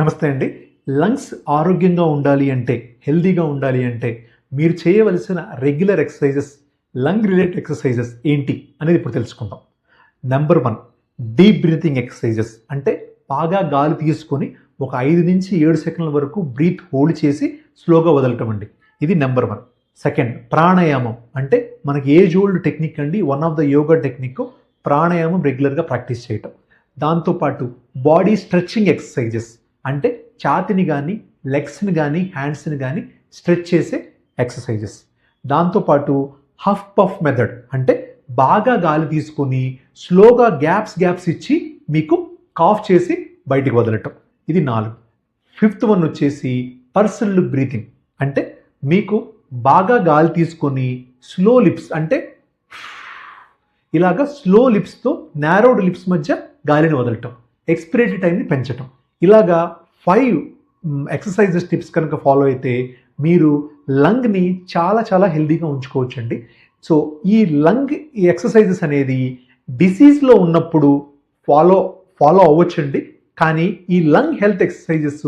నమస్తే అండి. లంగ్స్ ఆరోగ్యంగా ఉండాలి అంటే, హెల్తీగా ఉండాలి అంటే, మీరు చేయవలసిన regular exercises, lung related exercises ఏంటి అనేది ఇప్పుడు తెలుసుకుందాం. Number 1 deep breathing exercises. అంటే బాగా గాలి తీసుకొని ఒక 5-7 సెకన్ల వరకు బ్రీత్ హోల్డ్ చేసి స్లోగా వదలటం అండి. ఇది నంబర్ 1. సెకండ్ ప్రాణాయామం. అంటే మనకి ఏజ్ ఓల్డ్ టెక్నిక్ అండి. One of the yoga technique ప్రాణాయామం రెగ్యులర్గా ప్రాక్టీస్ చేయటం. దాంతోపాటు బాడీ స్ట్రెచ్చింగ్ ఎక్సర్సైజెస్. అంటే ఛాతిని కానీ, లెగ్స్ని కానీ, హ్యాండ్స్ని కానీ స్ట్రెచ్ చేసే ఎక్సర్సైజెస్. దాంతోపాటు హఫ్ పఫ్ మెథడ్. అంటే బాగా గాలి తీసుకొని స్లోగా గ్యాప్స్ ఇచ్చి మీకు కాఫ్ చేసి బయటికి వదలటం. ఇది 4. ఫిఫ్త్ వన్ వచ్చేసి పర్సనల్ బ్రీతింగ్. అంటే మీకు బాగా గాలి తీసుకొని స్లో లిప్స్, అంటే ఇలాగా స్లో లిప్స్తో నారోడ్ లిప్స్ మధ్య గాలిని వదలటం, ఎక్స్పిరేటరీ టైంని పెంచటం. ఇలాగా 5 ఎక్సర్సైజెస్ టిప్స్ కనుక ఫాలో అయితే మీరు లంగ్ని చాలా హెల్తీగా ఉంచుకోవచ్చండి. సో ఈ ఎక్సర్సైజెస్ అనేది డిసీజ్లో ఉన్నప్పుడు ఫాలో అవ్వచ్చండి. కానీ ఈ లంగ్ హెల్త్ ఎక్సర్సైజెస్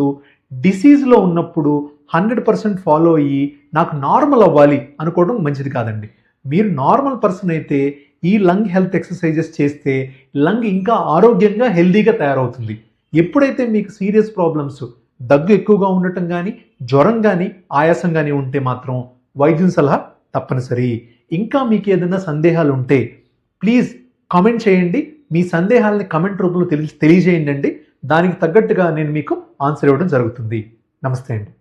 డిసీజ్లో ఉన్నప్పుడు 100% ఫాలో అయ్యి నాకు నార్మల్ అవ్వాలి అనుకోవడం మంచిది కాదండి. మీరు నార్మల్ పర్సన్ అయితే ఈ లంగ్ హెల్త్ ఎక్సర్సైజెస్ చేస్తే లంగ్ ఇంకా ఆరోగ్యంగా హెల్తీగా తయారవుతుంది. ఎప్పుడైతే మీకు సీరియస్ ప్రాబ్లమ్స్, దగ్గు ఎక్కువగా ఉండటం కానీ, జ్వరం కానీ, ఆయాసం కానీ ఉంటే మాత్రం వైద్యుని సలహా తప్పనిసరి. ఇంకా మీకు ఏదైనా సందేహాలు ఉంటే ప్లీజ్ కామెంట్ చేయండి. మీ సందేహాలని కామెంట్ రూపంలో తెలియజేయండి. దానికి తగ్గట్టుగా నేను మీకు ఆన్సర్ ఇవ్వడం జరుగుతుంది. నమస్తే అండి.